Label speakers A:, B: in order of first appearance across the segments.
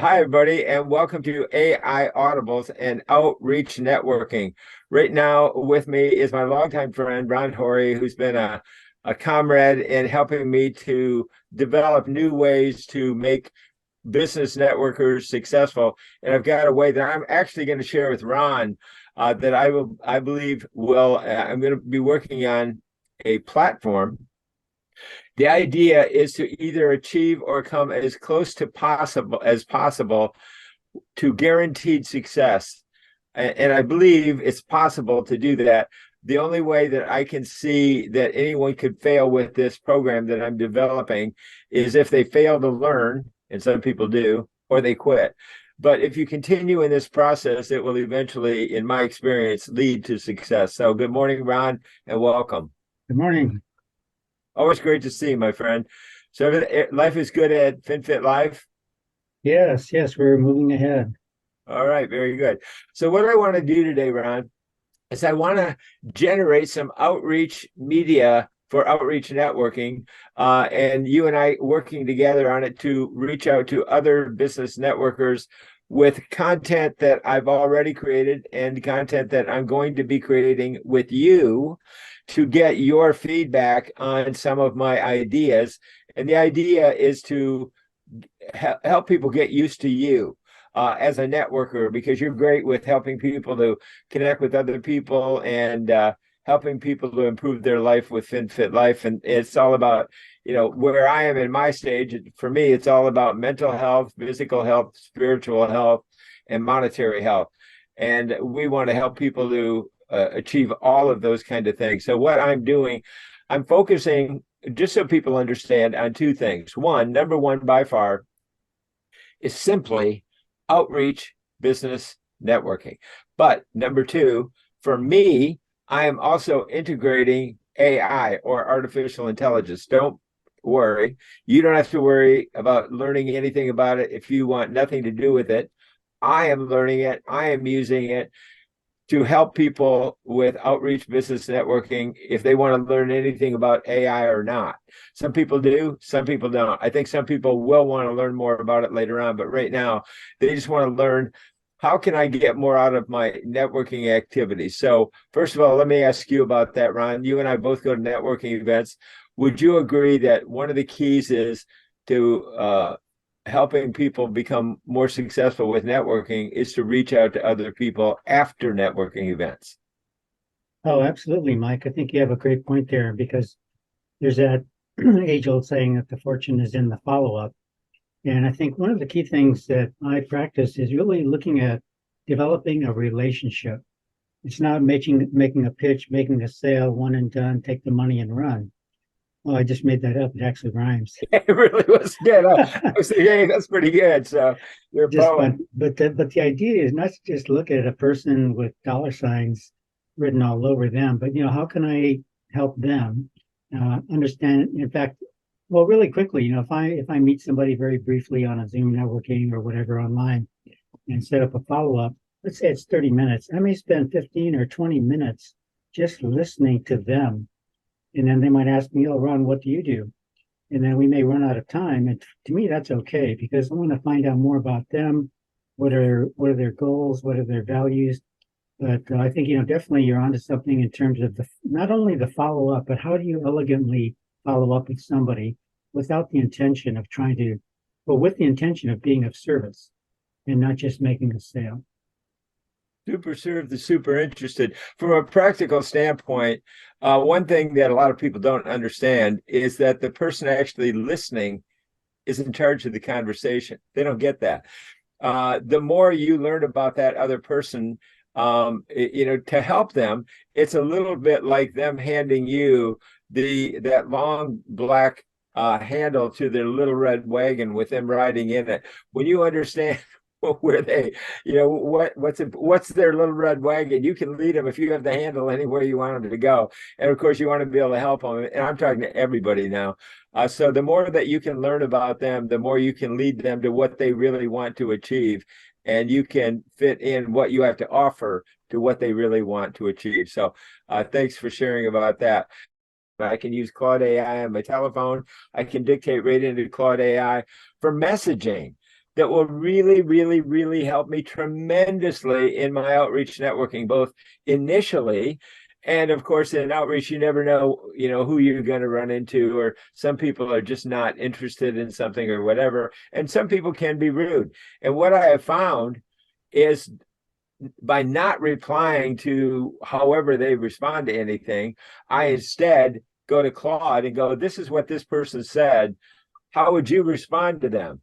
A: Hi, everybody, and welcome to AI Audibles and Outreach Networking. Right now, with me is my longtime friend, Ron Horry, who's been a comrade in helping me to develop new ways to make business networkers successful. And I've got a way that I'm actually going to share with Ron that I believe I'm going to be working on a platform. The idea is to either achieve or come as close to possible to guaranteed success. And I believe it's possible to do that. The only way that I can see that anyone could fail with this program that I'm developing is if they fail to learn, and some people do, or they quit. But if you continue in this process, it will eventually, in my experience, lead to success. So good morning, Ron, and welcome.
B: Good morning.
A: Always great to see you, my friend. So life is good at FinFit Live?
B: Yes, we're moving ahead.
A: All right, very good. So what I want to do today, Ron, is I want to generate some outreach media for outreach networking, and you and I working together on it to reach out to other business networkers with content that I've already created and content that I'm going to be creating with you to get your feedback on some of my ideas. And the idea is to help people get used to you as a networker, because you're great with helping people to connect with other people and helping people to improve their life with FinFit Life. And it's all about, where I am in my stage. For me, it's all about mental health, physical health, spiritual health, and monetary health. And we want to help people to achieve all of those kind of things. So what I'm doing, I'm focusing, just so people understand, on two things. Number one by far, is simply outreach business networking. But number two, for me, I am also integrating AI, or artificial intelligence. Don't worry. You don't have to worry about learning anything about it if you want nothing to do with it. I am learning it. I am using it to help people with outreach business networking if they want to learn anything about AI or not. Some people do, some people don't. I think some people will want to learn more about it later on, but right now they just want to learn, how can I get more out of my networking activities? So first of all, let me ask you about that, Ron. You and I both go to networking events. Would you agree that one of the keys is to helping people become more successful with networking is to reach out to other people after networking events?
B: Oh, absolutely, Mike. I think you have a great point there, because there's that age-old saying that the fortune is in the follow-up. And I think one of the key things that I practice is really looking at developing a relationship. It's not making a pitch, making a sale, one and done, take the money and run. Oh, I just made that up. It actually rhymes.
A: It really was good. I was thinking, hey, that's pretty good. So you're a
B: Just
A: poet.
B: fun. But the idea is not to just look at a person with dollar signs written all over them, but how can I help them understand? In fact, well, really quickly, if I meet somebody very briefly on a Zoom networking or whatever online and set up a follow up, let's say it's 30 minutes, I may spend 15 or 20 minutes just listening to them, and then they might ask me, "Oh, Ron, what do you do?" And then we may run out of time. And to me, that's okay, because I want to find out more about them. What are their goals? What are their values? But I think definitely you're onto something in terms of not only the follow up, but how do you elegantly follow up with somebody without the intention of with the intention of being of service and not just making a sale.
A: Super served the super interested. From a practical standpoint, one thing that a lot of people don't understand is that the person actually listening is in charge of the conversation. They don't get that. The more you learn about that other person, to help them, it's a little bit like them handing you that long black handle to their little red wagon with them riding in it. When you understand where they, what's their little red wagon, you can lead them if you have the handle anywhere you want them to go. And of course, you want to be able to help them. And I'm talking to everybody now. So the more that you can learn about them, the more you can lead them to what they really want to achieve. And you can fit in what you have to offer to what they really want to achieve. So thanks for sharing about that. I can use Claude AI on my telephone. I can dictate right into Claude AI for messaging. that will really, really, really help me tremendously in my outreach networking, both initially and of course in outreach. You never know, who you're going to run into, or some people are just not interested in something or whatever. And some people can be rude. And what I have found is by not replying to however they respond to anything, I instead go to Claude and go, this is what this person said. How would you respond to them?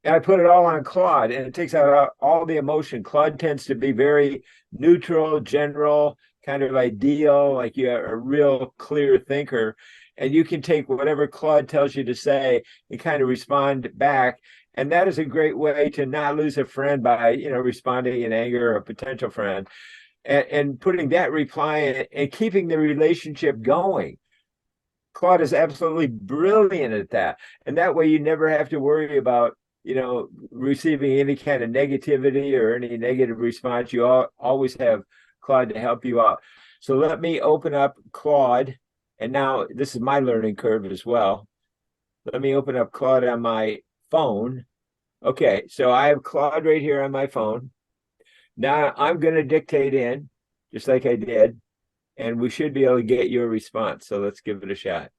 A: And I put it all on Claude, and it takes out all the emotion. Claude tends to be very neutral, general, kind of ideal, like you're a real clear thinker. And you can take whatever Claude tells you to say and kind of respond back. And that is a great way to not lose a friend by, responding in anger, or a potential friend, and putting that reply in and keeping the relationship going. Claude is absolutely brilliant at that. And that way you never have to worry about, receiving any kind of negativity or any negative response. You always have Claude to help you out. So let me open up Claude. And now this is my learning curve as well. Let me open up Claude on my phone. Okay, so I have Claude right here on my phone. Now I'm going to dictate in, just like I did, and we should be able to get your response. So let's give it a shot.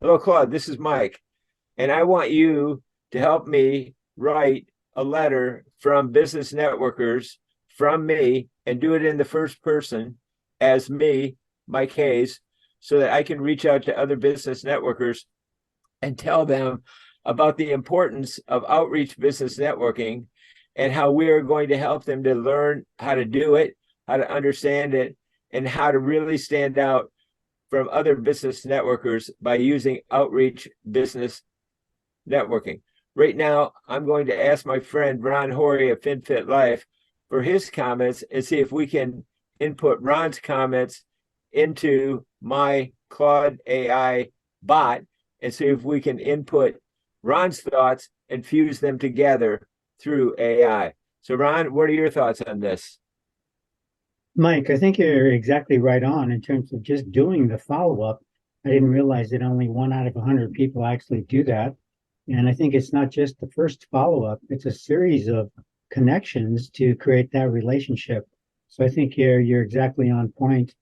A: Hello, Claude, this is Mike, and I want you to help me write a letter from business networkers from me, and do it in the first person as me, Mike Hayes, so that I can reach out to other business networkers and tell them about the importance of outreach business networking and how we are going to help them to learn how to do it, how to understand it, and how to really stand out from other business networkers by using outreach business networking. Right now, I'm going to ask my friend Ron Horry of FinFit Life for his comments and see if we can input Ron's comments into my Claude AI bot and see if we can input Ron's thoughts and fuse them together through AI. So Ron, what are your thoughts on this?
B: Mike, I think you're exactly right on in terms of just doing the follow-up. I didn't realize that only 1 out of 100 people actually do that. And I think it's not just the first follow-up, it's a series of connections to create that relationship. So I think you're exactly on point.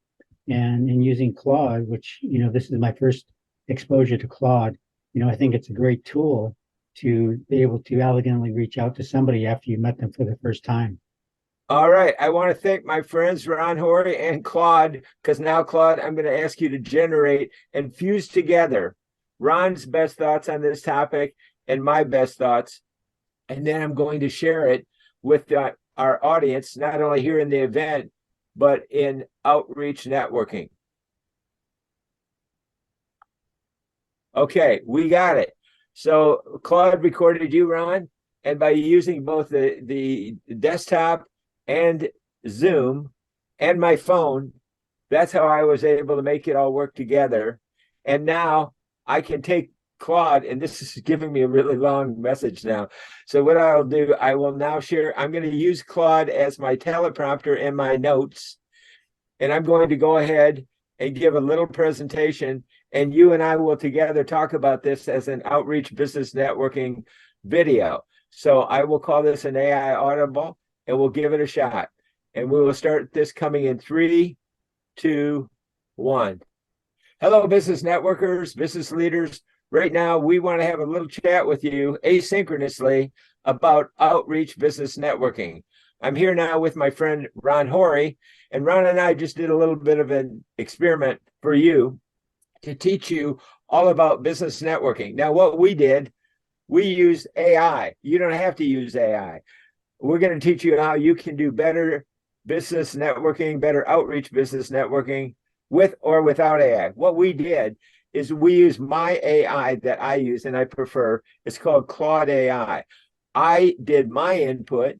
B: And in using Claude, which, this is my first exposure to Claude, I think it's a great tool to be able to elegantly reach out to somebody after you met them for the first time.
A: All right. I want to thank my friends Ron Horry and Claude, because now, Claude, I'm going to ask you to generate and fuse together Ron's best thoughts on this topic and my best thoughts. And then I'm going to share it with our audience, not only here in the event, but in outreach networking. Okay, we got it. So Claude recorded you, Ron, and by using both the desktop and Zoom and my phone, that's how I was able to make it all work together. And now I can take Claude, and this is giving me a really long message now. So what I'll do, I will now share, I'm going to use Claude as my teleprompter in my notes, and I'm going to go ahead and give a little presentation, and you and I will together talk about this as an outreach business networking video. So I will call this an AI Audible, and we'll give it a shot. And we will start this coming in 3, 2, 1. Hello, business networkers, business leaders. Right now, we want to have a little chat with you asynchronously about outreach business networking. I'm here now with my friend Ron Horry, and Ron and I just did a little bit of an experiment for you to teach you all about business networking. Now, what we did, we used AI. You don't have to use AI. We're going to teach you how you can do better business networking, better outreach business networking with or without AI. What we did is we use my AI that I use and I prefer. It's called Claude AI. I did my input.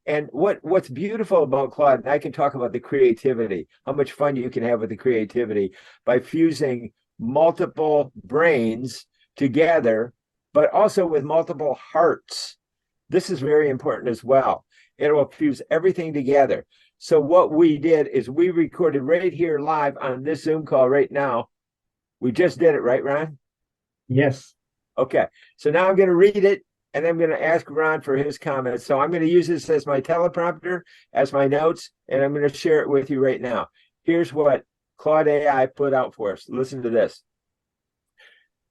A: And what's beautiful about Claude, and I can talk about the creativity, how much fun you can have with the creativity by fusing multiple brains together, but also with multiple hearts. This is very important as well. It will fuse everything together. So what we did is we recorded right here live on this Zoom call right now. We just did it, right, Ron?
B: Yes.
A: Okay. So now I'm going to read it, and I'm going to ask Ron for his comments. So I'm going to use this as my teleprompter, as my notes, and I'm going to share it with you right now. Here's what Claude AI put out for us. Listen to this.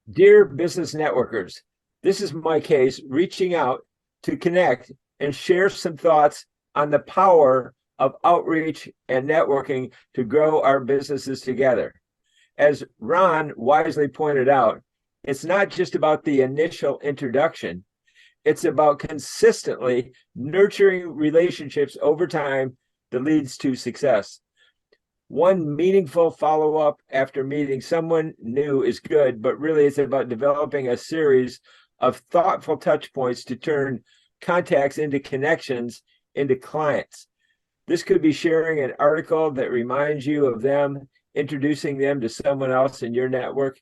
A: Dear business networkers, this is my case reaching out to connect and share some thoughts on the power of outreach and networking to grow our businesses together. As Ron wisely pointed out, it's not just about the initial introduction. It's about consistently nurturing relationships over time that leads to success. One meaningful follow-up after meeting someone new is good, but really it's about developing a series of thoughtful touch points to turn contacts into connections, into clients. This could be sharing an article that reminds you of them, introducing them to someone else in your network.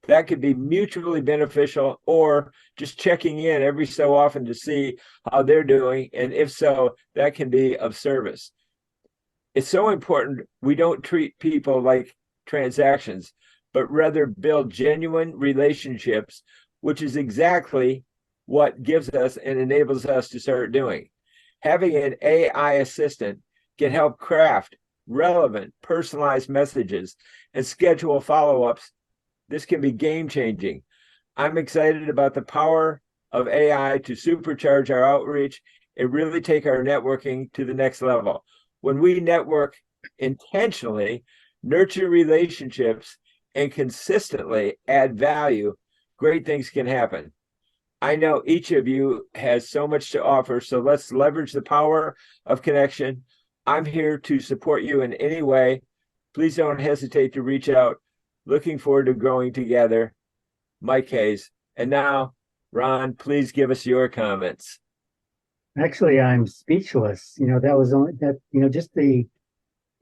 A: That could be mutually beneficial, or just checking in every so often to see how they're doing. And if so, that can be of service. It's so important we don't treat people like transactions, but rather build genuine relationships, which is exactly what gives us and enables us to start doing. Having an AI assistant can help craft relevant, personalized messages and schedule follow-ups. This can be game-changing. I'm excited about the power of AI to supercharge our outreach and really take our networking to the next level. When we network intentionally, nurture relationships, and consistently add value, great things can happen. I know each of you has so much to offer, so let's leverage the power of connection. I'm here to support you in any way. Please don't hesitate to reach out. Looking forward to growing together. Mike Hayes. And now, Ron, please give us your comments.
B: Actually, I'm speechless. That was only that, just the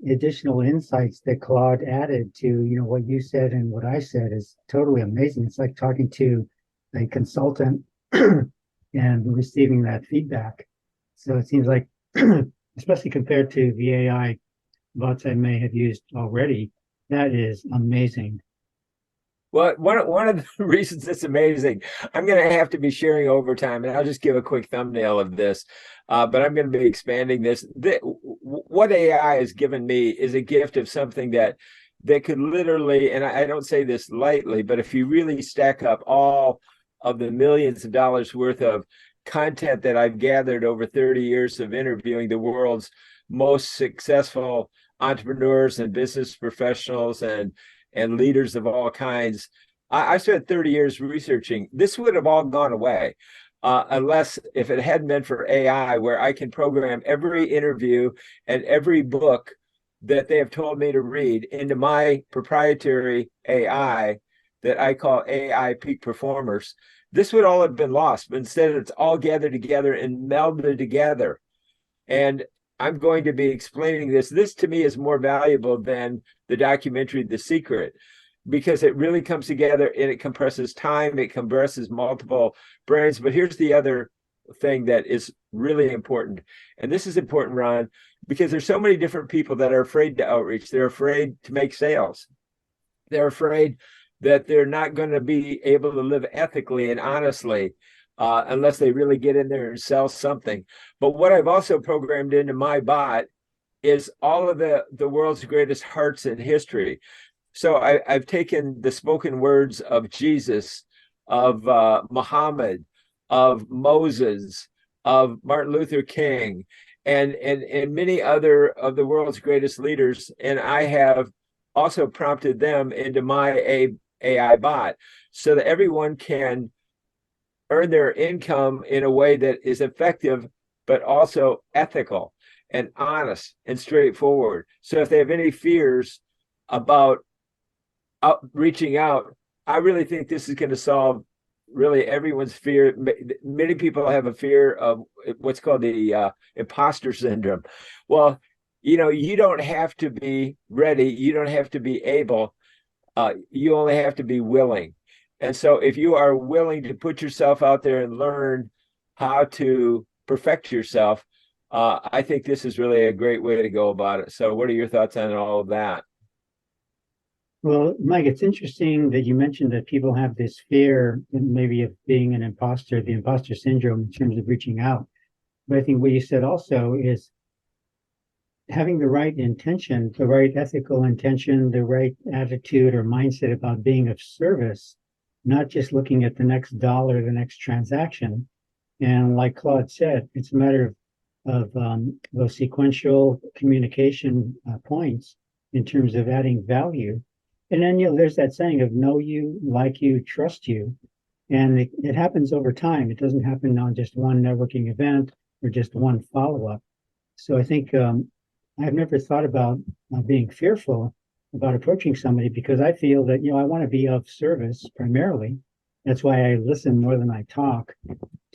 B: additional insights that Claude added to, what you said and what I said is totally amazing. It's like talking to a consultant and receiving that feedback. So it seems like, especially compared to the AI bots I may have used already, that is amazing.
A: Well, one of the reasons it's amazing, I'm going to have to be sharing overtime, and I'll just give a quick thumbnail of this, but I'm going to be expanding this. What AI has given me is a gift of something that could literally, and I don't say this lightly, but if you really stack up all of the millions of dollars worth of content that I've gathered over 30 years of interviewing the world's most successful entrepreneurs and business professionals and leaders of all kinds. I spent 30 years researching. This would have all gone away unless if it hadn't been for AI, where I can program every interview and every book that they have told me to read into my proprietary AI that I call AI Peak Performers. This would all have been lost, but instead it's all gathered together and melded together. And I'm going to be explaining this. This to me is more valuable than the documentary, The Secret, because it really comes together and it compresses time, it compresses multiple brains. But here's the other thing that is really important. And this is important, Ron, because there's so many different people that are afraid to outreach. They're afraid to make sales. They're afraid that they're not going to be able to live ethically and honestly unless they really get in there and sell something. But what I've also programmed into my bot is all of the world's greatest hearts in history. So I've taken the spoken words of Jesus, of Muhammad, of Moses, of Martin Luther King, and many other of the world's greatest leaders, and I have also prompted them into my AI bot so that everyone can earn their income in a way that is effective, but also ethical and honest and straightforward. So if they have any fears about reaching out, I really think this is going to solve really everyone's fear. Many people have a fear of what's called the imposter syndrome. Well, you don't have to be ready. You don't have to be able. You only have to be willing. And so if you are willing to put yourself out there and learn how to perfect yourself, I think this is really a great way to go about it. So what are your thoughts on all of that?
B: Well, Mike, it's interesting that you mentioned that people have this fear maybe of being an imposter, the imposter syndrome in terms of reaching out. But I think what you said also is having the right intention, the right ethical intention, the right attitude or mindset about being of service, not just looking at the next dollar, the next transaction. And like Claude said, it's a matter of those sequential communication points in terms of adding value. And then, there's that saying of know you, like you, trust you. And it happens over time. It doesn't happen on just one networking event or just one follow up. So I think I've never thought about being fearful about approaching somebody because I feel that, I want to be of service primarily. That's why I listen more than I talk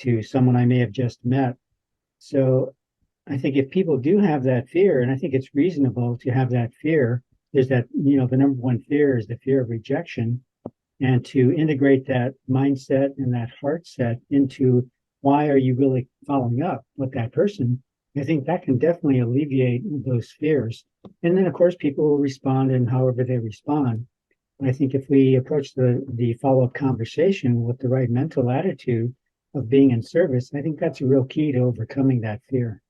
B: to someone I may have just met. So I think if people do have that fear, and I think it's reasonable to have that fear, is that, the number one fear is the fear of rejection. And to integrate that mindset and that heart set into why are you really following up with that person, I think that can definitely alleviate those fears. And then, of course, people will respond in however they respond. I think if we approach the follow-up conversation with the right mental attitude of being in service, I think that's a real key to overcoming that fear.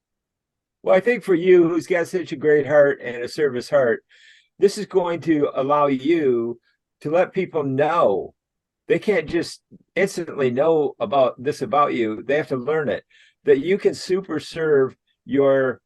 A: Well, I think for you, who's got such a great heart and a service heart, this is going to allow you to let people know. They can't just instantly know about this about you. They have to learn it, that you can super serve your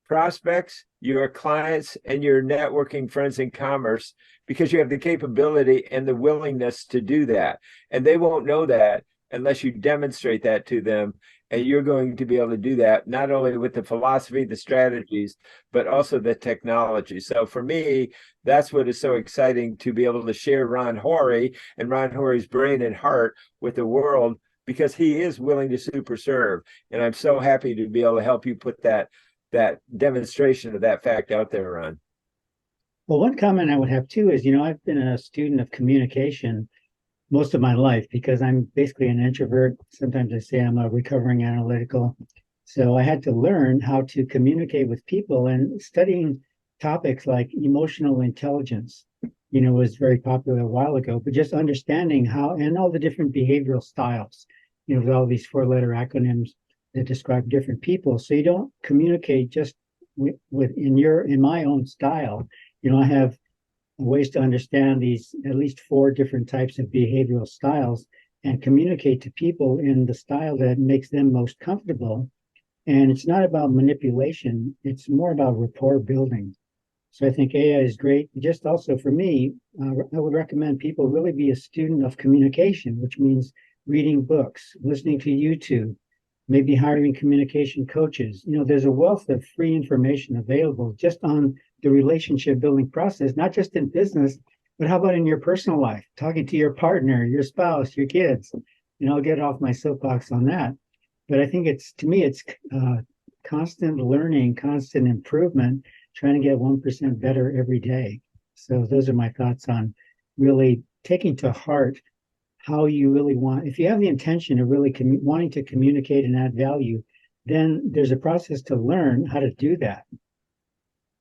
A: prospects, your clients, and your networking friends in commerce because you have the capability and the willingness to do that. And they won't know that unless you demonstrate that to them. And you're going to be able to do that not only with the philosophy, the strategies, but also the technology. So for me, that's what is so exciting, to be able to share Ron Horry and Ron Horry's brain and heart with the world, because he is willing to super serve. And I'm so happy to be able to help you put that demonstration of that fact out there, Ron.
B: Well, one comment I would have too is, I've been a student of communication most of my life because I'm basically an introvert. Sometimes I say I'm a recovering analytical. So I had to learn how to communicate with people, and studying topics like emotional intelligence, was very popular a while ago, but just understanding how, and all the different behavioral styles, with all these 4-letter acronyms that describe different people. So you don't communicate just in my own style. I have ways to understand these at least 4 different types of behavioral styles and communicate to people in the style that makes them most comfortable. And it's not about manipulation, it's more about rapport building. So I think AI is great. Just also for me, I would recommend people really be a student of communication, which means reading books, listening to YouTube, maybe hiring communication coaches. There's a wealth of free information available just on the relationship building process, not just in business, but how about in your personal life, talking to your partner, your spouse, your kids. I'll get off my soapbox on that. But I think to me, it's constant learning, constant improvement, trying to get 1% better every day. So those are my thoughts on really taking to heart how you really want. If you have the intention of really wanting to communicate and add value, then there's a process to learn how to do that.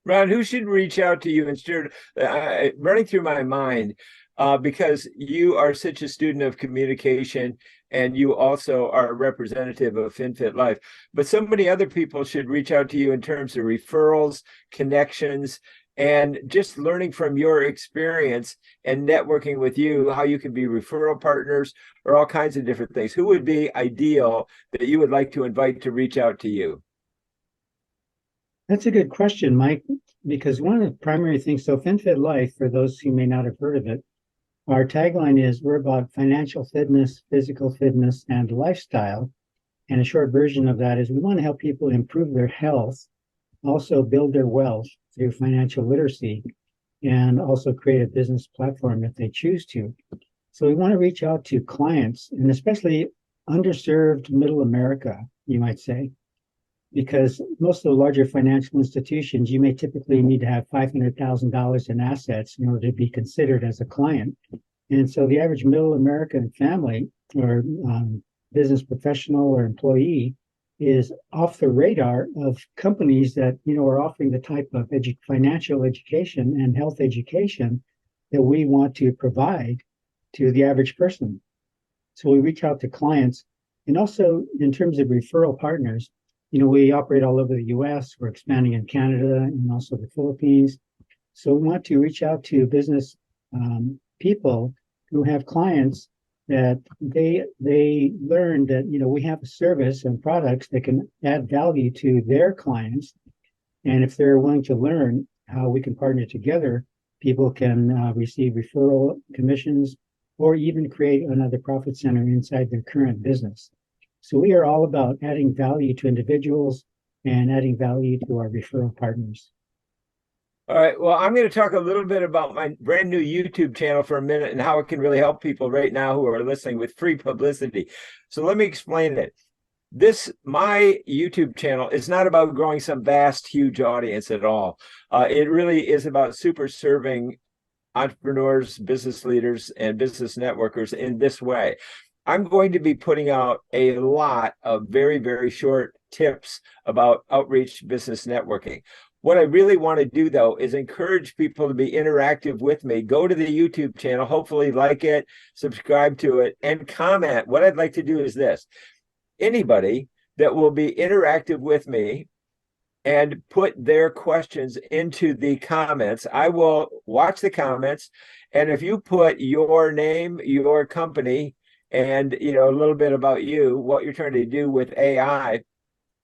A: Ron, who should reach out to you instead? Running through my mind, because you are such a student of communication and you also are a representative of FinFit Life. But so many other people should reach out to you in terms of referrals, connections, and just learning from your experience and networking with you, how you can be referral partners or all kinds of different things. Who would be ideal that you would like to invite to reach out to you?
B: That's a good question, Mike, because one of the primary things, so FinFit Life, for those who may not have heard of it, our tagline is we're about financial fitness, physical fitness, and lifestyle. And a short version of that is we want to help people improve their health, also build their wealth through financial literacy, and also create a business platform if they choose to. So we want to reach out to clients, and especially underserved middle America, you might say, because most of the larger financial institutions, you may typically need to have $500,000 in assets in order to be considered as a client. And so the average middle American family or business professional or employee is off the radar of companies that, are offering the type of financial education and health education that we want to provide to the average person. So we reach out to clients, and also in terms of referral partners, we operate all over the US, we're expanding in Canada and also the Philippines. So we want to reach out to business people who have clients that they learn that we have a service and products that can add value to their clients, and if they're willing to learn how we can partner together, people can receive referral commissions or even create another profit center inside their current business. So we are all about adding value to individuals and adding value to our referral partners.
A: All right. Well, I'm going to talk a little bit about my brand new YouTube channel for a minute and how it can really help people right now who are listening with free publicity. So let me explain it. My YouTube channel is not about growing some vast, huge audience at all. It really is about super serving entrepreneurs, business leaders, and business networkers in this way. I'm going to be putting out a lot of very, very short tips about outreach business networking. What I really want to do, though, is encourage people to be interactive with me. Go to the YouTube channel, hopefully like it, subscribe to it, and comment. What I'd like to do is this. Anybody that will be interactive with me and put their questions into the comments, I will watch the comments. And if you put your name, your company, and a little bit about you, what you're trying to do with AI,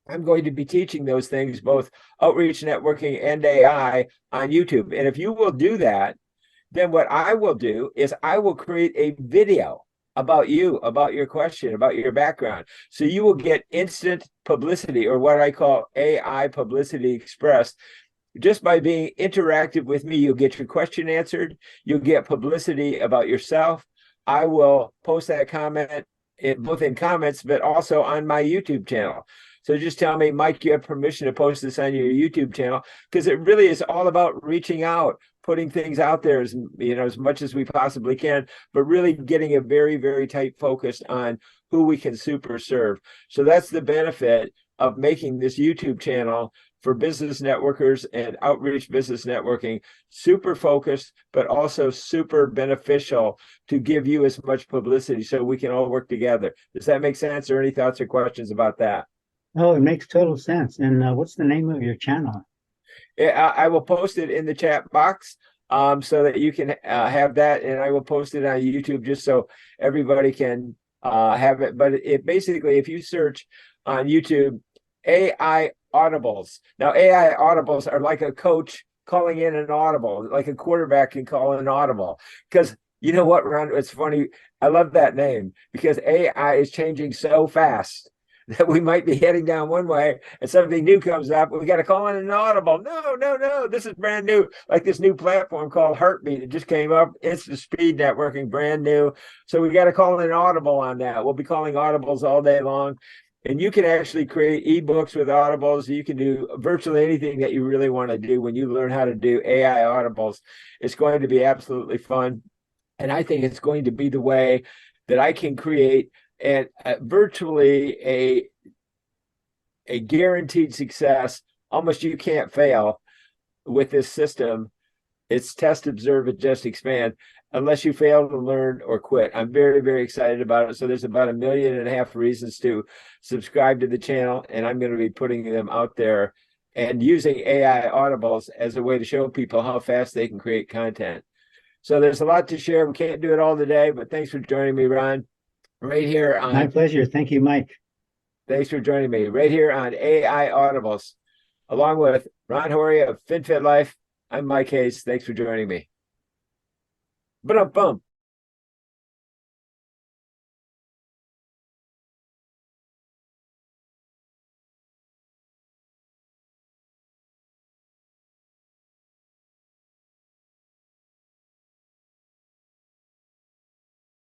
A: I'm going to be teaching those things, both outreach, networking, and AI on YouTube. And if you will do that, then what I will do is I will create a video about you, about your question, about your background. So you will get instant publicity, or what I call AI Publicity Express. Just by being interactive with me, you'll get your question answered. You'll get publicity about yourself. I will post that comment both in comments, but also on my YouTube channel. So just tell me, Mike, you have permission to post this on your YouTube channel, because it really is all about reaching out, putting things out there as much as we possibly can, but really getting a very, very tight focus on who we can super serve. So that's the benefit of making this YouTube channel for business networkers and outreach business networking, super focused, but also super beneficial to give you as much publicity so we can all work together. Does that make sense, or any thoughts or questions about that?
B: Oh, it makes total sense. And what's the name of your channel?
A: I will post it in the chat box so that you can have that, and I will post it on YouTube just so everybody can have it. But it basically, if you search on YouTube, AI audibles. Now, AI audibles are like a coach calling in an audible, like a quarterback can call an audible. Because you know what, Ron? It's funny. I love that name because AI is changing so fast that we might be heading down one way and something new comes up. We got to call in an audible. No. This is brand new. Like this new platform called Heartbeat. It just came up. It's the speed networking, brand new. So we got to call in an audible on that. We'll be calling audibles all day long. And you can actually create ebooks with audibles. You can do virtually anything that you really want to do when you learn how to do AI audibles. It's going to be absolutely fun. And I think it's going to be the way that I can create virtually a guaranteed success. Almost you can't fail with this system. It's test, observe, adjust, expand, unless you fail to learn or quit. I'm very, very excited about it. So there's about 1.5 million reasons to subscribe to the channel, and I'm going to be putting them out there and using AI audibles as a way to show people how fast they can create content. So there's a lot to share. We can't do it all today, but thanks for joining me, Ron. Right here on
B: My pleasure. Thank you, Mike.
A: Thanks for joining me right here on AI Audibles, along with Ron Horry of FinFit Life. I'm Mike Hayes. Thanks for joining me. Ba-dum-bum.